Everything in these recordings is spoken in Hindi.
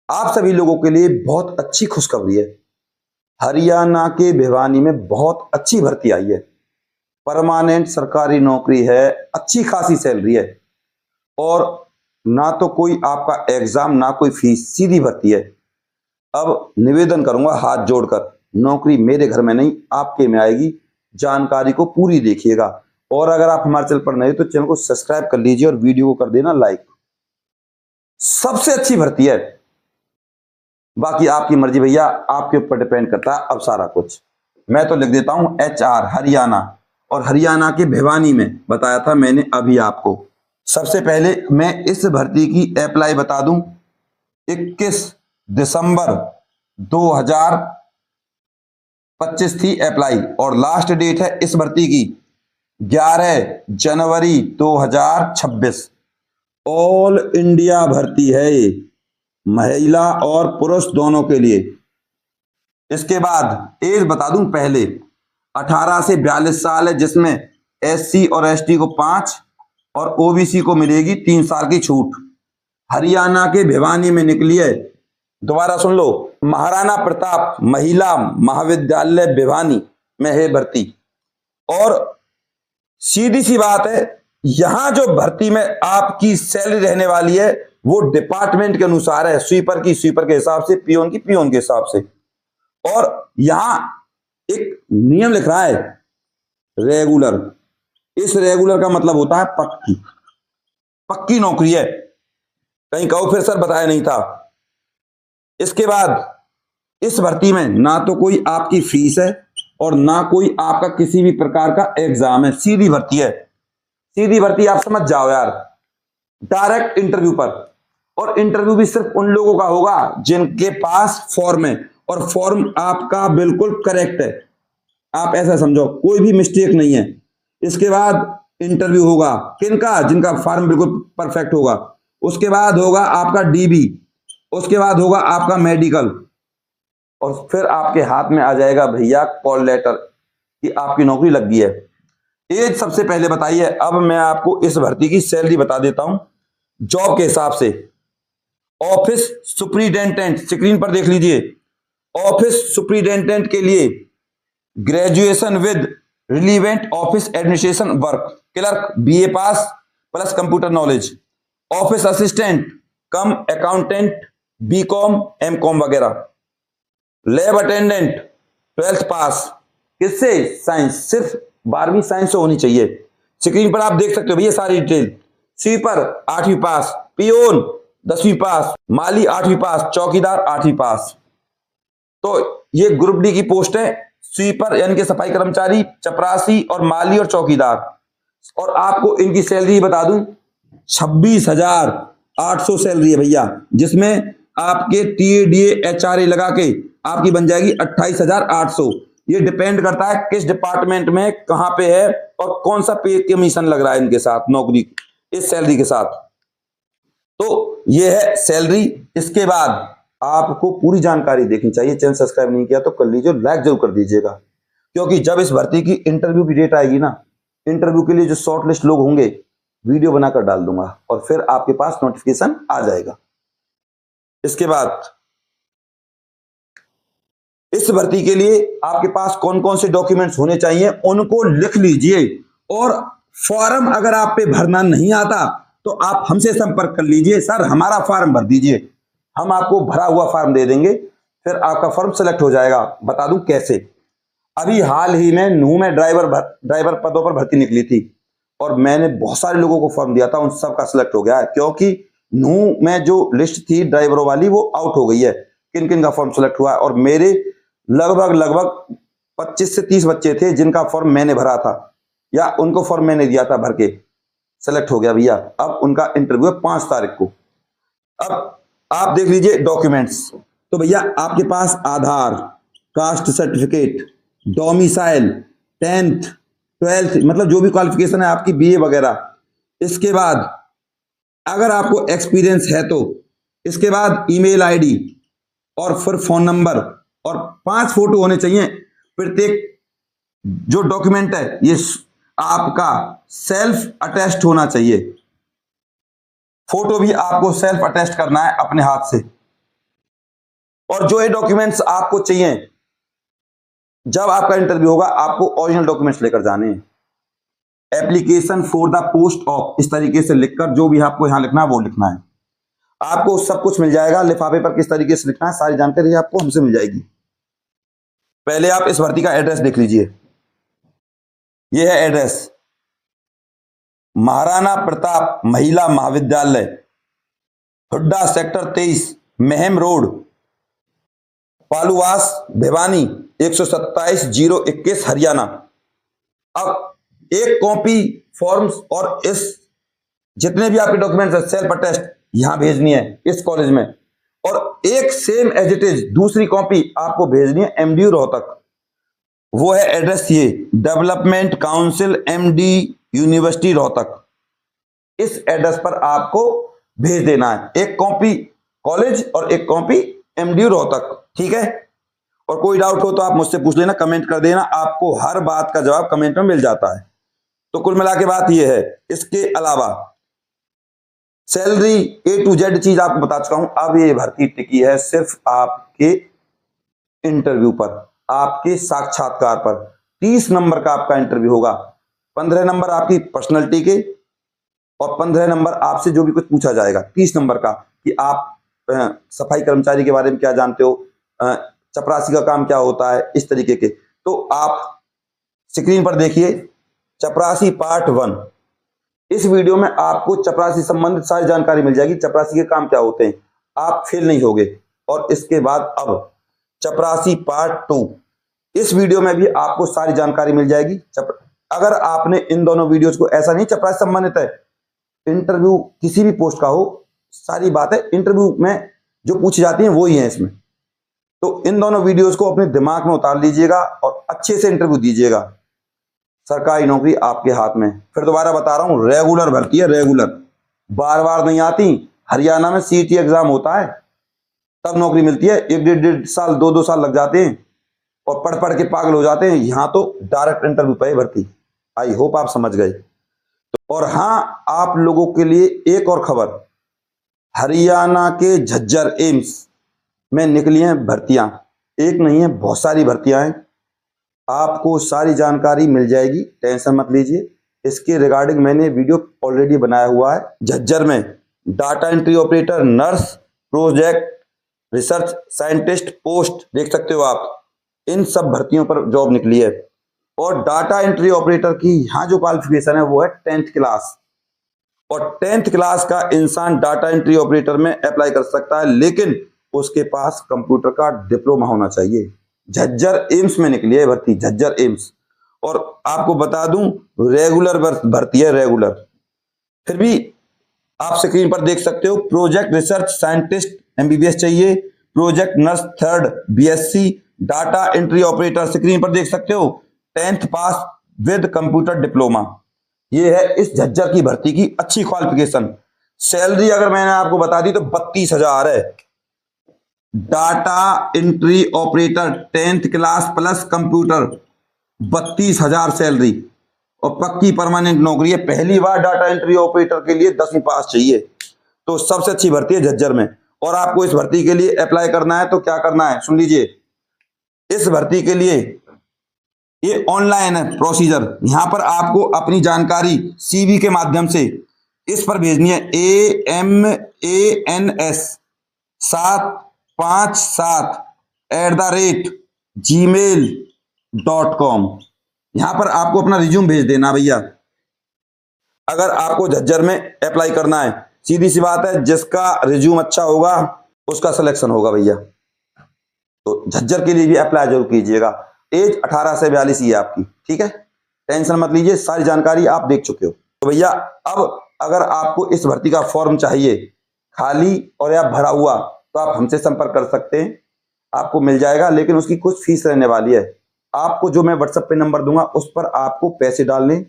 आप सभी लोगों के लिए बहुत अच्छी खुशखबरी है। हरियाणा के भिवानी में बहुत अच्छी भर्ती आई है। परमानेंट सरकारी नौकरी है, अच्छी खासी सैलरी है और ना तो कोई आपका एग्जाम ना कोई फीस, सीधी भर्ती है। अब निवेदन करूंगा हाथ जोड़कर, नौकरी मेरे घर में नहीं आपके में आएगी। जानकारी को पूरी देखिएगा और अगर आप हमारे चैनल पर नए तो चैनल को सब्सक्राइब कर लीजिए और वीडियो को कर देना लाइक। सबसे अच्छी भर्ती है, बाकी आपकी मर्जी भैया, आपके ऊपर डिपेंड करता है अब सारा कुछ। मैं तो लिख देता हूं HR हरियाणा, और हरियाणा के भिवानी में बताया था मैंने अभी आपको। सबसे पहले मैं इस भर्ती की अप्लाई बता दूं। 21 दिसंबर 2025 थी अप्लाई और लास्ट डेट है इस भर्ती की 11 जनवरी 2026। ऑल इंडिया भर्ती है ये, महिला और पुरुष दोनों के लिए। इसके बाद एज बता दूं, पहले 18 से 42 साल है, जिसमें SC और ST को 5 और OBC को मिलेगी 3 साल की छूट। हरियाणा के भिवानी में निकली है, दोबारा सुन लो, महाराणा प्रताप महिला महाविद्यालय भिवानी में है भर्ती। और सीधी सी बात है, यहां जो भर्ती में आपकी सैलरी रहने वाली है वो डिपार्टमेंट के अनुसार है। स्वीपर की स्वीपर के हिसाब से, पियोन की पियोन के हिसाब से। और यहां एक नियम लिख रहा है रेगुलर। इस रेगुलर का मतलब होता है पक्की, पक्की नौकरी है। कहीं कहो फिर सर बताया नहीं था। इसके बाद इस भर्ती में ना तो कोई आपकी फीस है और ना कोई आपका किसी भी प्रकार का एग्जाम है। सीधी भर्ती है, सीधी भर्ती, आप समझ जाओ यार। डायरेक्ट इंटरव्यू पर, और इंटरव्यू भी सिर्फ उन लोगों का होगा जिनके पास फॉर्म है, और फॉर्म आपका बिल्कुल करेक्ट है। आप ऐसा समझो, कोई भी मिस्टेक नहीं है। इसके बाद इंटरव्यू होगा किनका, जिनका फॉर्म बिल्कुल परफेक्ट होगा। उसके बाद होगा आपका DB, उसके बाद होगा आपका मेडिकल, और फिर आपके हाथ में आ जाएगा भैया कॉल लेटर कि आपकी नौकरी लग गई है। एज सबसे पहले बताइए। अब मैं आपको इस भर्ती की सैलरी बता देता हूं जॉब के हिसाब से। ऑफिस सुपरिटेंडेंट, स्क्रीन पर देख लीजिए, ऑफिस सुपरिटेंडेंट के लिए graduation with relevant office administration work, clerk BA pass plus computer knowledge, office assistant come accountant BCom MCom वगैरह, लैब अटेंडेंट 12th पास, किससे, साइंस, सिर्फ 12वीं साइंस से होनी चाहिए। स्क्रीन पर आप देख सकते हो भैया सारी डिटेल। स्वीपर 8वीं पास, पियोन 10वीं पास, माली 8वीं पास, चौकीदार 8वीं पास। तो ये ग्रुप D की पोस्ट है। स्वीपर यानी कि सफाई कर्मचारी, चपरासी और माली और चौकीदार। और आपको इनकी सैलरी बता दूं, 26,800 सैलरी है भैया, जिसमें आपके TADA HRA लगा के आपकी बन जाएगी 28,800। ये डिपेंड करता है किस डिपार्टमेंट में कहां पे है और कौन सा पे कमीशन लग रहा है इनके साथ नौकरी, इस सैलरी के साथ। तो ये है सैलरी। इसके बाद आपको पूरी जानकारी देखनी चाहिए। चैनल सब्सक्राइब नहीं किया तो कर लीजिए, लाइक जरूर कर दीजिएगा, क्योंकि जब इस भर्ती की इंटरव्यू की डेट आएगी ना, इंटरव्यू के लिए जो शॉर्ट लिस्ट लोग होंगे वीडियो बनाकर डाल दूंगा और फिर आपके पास नोटिफिकेशन आ जाएगा। इसके बाद इस भर्ती के लिए आपके पास कौन कौन से डॉक्यूमेंट्स होने चाहिए उनको लिख लीजिए। और फॉर्म अगर आप पे भरना नहीं आता तो आप हमसे संपर्क कर लीजिए, सर हमारा फॉर्म भर दीजिए, हम आपको भरा हुआ फॉर्म दे देंगे, फिर आपका फॉर्म सेलेक्ट हो जाएगा। बता दूं कैसे। अभी हाल ही में नूह में ड्राइवर पदों पर भर्ती निकली थी और मैंने बहुत सारे लोगों को फॉर्म दिया था, उन सबका सिलेक्ट हो गया है, क्योंकि नूह में जो लिस्ट थी ड्राइवरों वाली वो आउट हो गई है। किन किन का फॉर्म सिलेक्ट हुआ है, और मेरे लगभग 25 से 30 बच्चे थे जिनका फॉर्म मैंने भरा था या उनको फॉर्म मैंने दिया था भर के, सेलेक्ट हो गया भैया। अब उनका इंटरव्यू है 5 तारीख को। अब आप देख लीजिए डॉक्यूमेंट्स। तो भैया आपके पास Aadhaar, caste certificate, domicile, 10th 12th मतलब जो भी क्वालिफिकेशन है आपकी BA वगैरह। इसके बाद अगर आपको एक्सपीरियंस है तो इसके बाद ईमेल ID और फिर फोन नंबर, और 5 फोटो होने चाहिए। प्रत्येक जो डॉक्यूमेंट है ये आपका सेल्फ अटेस्ट होना चाहिए। फोटो भी आपको सेल्फ अटेस्ट करना है अपने हाथ से। और जो ये डॉक्यूमेंट्स आपको चाहिए, जब आपका इंटरव्यू होगा आपको ओरिजिनल डॉक्यूमेंट्स लेकर जाने हैं। Application for the post of, इस तरीके से लिखकर जो भी आपको यहां लिखना है वो लिखना है। आपको सब कुछ मिल जाएगा, लिफाफे पर किस तरीके से लिखना है सारी जानकारी आपको हमसे मिल जाएगी। पहले आप इस भर्ती का एड्रेस देख लीजिए। यह है एड्रेस, महाराणा प्रताप महिला महाविद्यालय, हुड्डा सेक्टर 23, महम रोड, पालुवास, भिवानी 127-021 हरियाणा। अब एक कॉपी फॉर्म्स और इस जितने भी आपके डॉक्यूमेंट्स है सेल्फ अटेस्ट यहां भेजनी है इस कॉलेज में, और एक सेम एज इट इज दूसरी कॉपी आपको भेजनी है एमडी रोहतक। वो है एड्रेस ये, development council MD university Rohtak. इस एड्रेस पर आपको भेज देना है, एक कॉपी कॉलेज और एक कॉपी एमडी रोहतक, ठीक है। और कोई डाउट हो तो आप मुझसे पूछ लेना, कमेंट कर देना, आपको हर बात का जवाब कमेंट में मिल जाता है। तो कुल मिला के बात यह है, इसके अलावा सैलरी A to Z चीज आपको बता चुका हूं। अब ये भर्ती टिकी है सिर्फ आपके इंटरव्यू पर, आपके साक्षात्कार पर। 30 नंबर का आपका इंटरव्यू होगा, 15 नंबर आपकी पर्सनैलिटी के और 15 नंबर आपसे जो भी कुछ पूछा जाएगा 30 नंबर का, कि आप सफाई कर्मचारी के बारे में क्या जानते हो, चपरासी का काम क्या होता है, इस तरीके के। तो आप स्क्रीन पर देखिए चपरासी पार्ट 1। इस वीडियो में आपको चपरासी संबंधित सारी जानकारी मिल जाएगी, चपरासी के काम क्या होते हैं, आप फेल नहीं होगे। और इसके बाद अब चपरासी पार्ट 2, इस वीडियो में भी आपको सारी जानकारी मिल जाएगी। अगर आपने इन दोनों वीडियोस को, ऐसा नहीं चपरासी संबंधित है, इंटरव्यू किसी भी पोस्ट का हो, सारी बातें इंटरव्यू में जो पूछी जाती हैं वही है इसमें। तो इन दोनों वीडियोस को अपने दिमाग में उतार लीजिएगा और अच्छे से इंटरव्यू दीजिएगा। सरकारी नौकरी आपके हाथ में। फिर दोबारा बता रहा हूं, रेगुलर भर्ती है, रेगुलर, बार बार नहीं आती। हरियाणा में सीईटी एग्जाम होता है तब नौकरी मिलती है, 1-1.5 साल 2-2 साल लग जाते हैं और पढ़ पढ़ के पागल हो जाते हैं। यहां तो डायरेक्ट इंटरव्यू पे भर्ती। आई होप आप समझ गए। और हां, आप लोगों के लिए एक और खबर, हरियाणा के झज्जर एम्स में निकली हैं भर्तियां। एक नहीं है, बहुत सारी भर्तियां हैं, आपको सारी जानकारी मिल जाएगी, टेंशन मत लीजिए। इसके रिगार्डिंग मैंने वीडियो ऑलरेडी बनाया हुआ है। झज्जर में data entry operator, nurse, project research scientist post देख सकते हो आप। इन सब भर्तियों पर जॉब निकली है। और डाटा एंट्री ऑपरेटर की यहाँ जो क्वालिफिकेशन है वो है 10th क्लास। और 10th क्लास का इंसान डाटा एंट्री ऑपरेटर में अप्लाई कर सकता है, लेकिन उसके पास कंप्यूटर का डिप्लोमा होना चाहिए। झज्जर एम्स में निकली है भर्ती, झज्जर एम्स। और आपको बता दूं रेगुलर भर्ती है, रेगुलर। फिर भी आप स्क्रीन पर देख सकते हो, प्रोजेक्ट रिसर्च साइंटिस्ट एमबीबीएस चाहिए, project nurse 3rd BSc, data entry operator screen पर देख सकते हो 10th pass with computer diploma. ये है इस झज्जर की भर्ती की अच्छी क्वालिफिकेशन। सैलरी अगर मैंने आपको बता दी तो 32,000 है। Data entry operator 10th class plus computer, 32,000 salary और पक्की परमानेंट नौकरी है। पहली बार डाटा एंट्री ऑपरेटर के लिए 10वीं पास चाहिए, तो सबसे अच्छी भर्ती है झज्जर में। और आपको इस भर्ती के लिए अप्लाई करना है तो क्या करना है सुन लीजिए। इस भर्ती के लिए ये ऑनलाइन है प्रोसीजर। यहां पर आपको अपनी जानकारी सीवी के माध्यम से इस पर भेजनी है, AMANS757@gmail.com। यहां पर आपको अपना रिज्यूम भेज देना भैया, अगर आपको झज्जर में अप्लाई करना है। सीधी सी बात है, जिसका रिज्यूम अच्छा होगा उसका सिलेक्शन होगा भैया। तो झज्जर के लिए भी अप्लाई जरूर कीजिएगा। एज 18 से 42 ही है आपकी, ठीक है, टेंशन मत लीजिए, सारी जानकारी आप देख चुके हो। तो भैया अब अगर आपको इस भर्ती का फॉर्म चाहिए खाली और या भरा हुआ, तो आप हमसे संपर्क कर सकते हैं, आपको मिल जाएगा, लेकिन उसकी कुछ फीस रहने वाली है। आपको जो मैं व्हाट्सएप पे नंबर दूंगा उस पर आपको पैसे डालने,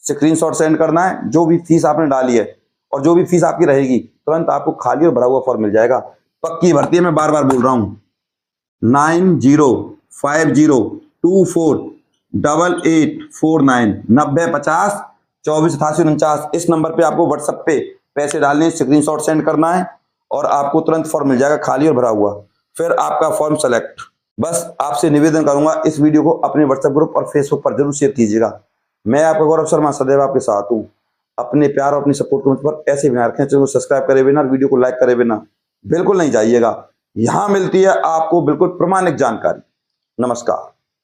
स्क्रीनशॉट सेंड करना है जो भी फीस आपने डाली है, और जो भी फीस आपकी रहेगी तुरंत आपको खाली और भरा हुआ फॉर्म मिल जाएगा। पक्की भर्ती है, मैं बार बार बोल रहा हूँ। 9050248849 9050248849 इस नंबर पे आपको व्हाट्सएप पे पैसे डालने, स्क्रीनशॉट सेंड करना है और आपको तुरंत फॉर्म मिल जाएगा खाली और भरा हुआ। फिर आपका फॉर्म सेलेक्ट। बस आपसे निवेदन करूंगा, इस वीडियो को अपने व्हाट्सएप ग्रुप और फेसबुक पर जरूर शेयर कीजिएगा। मैं आपका गौरव शर्मा सदैव आपके साथ हूँ। अपने प्यार और अपनी सपोर्ट को मुझ पर ऐसे बना रखें। चैनल को सब्सक्राइब करे बिना, वीडियो को लाइक करे बिना बिल्कुल नहीं जाइएगा। यहां मिलती है आपको बिल्कुल प्रामाणिक जानकारी। नमस्कार।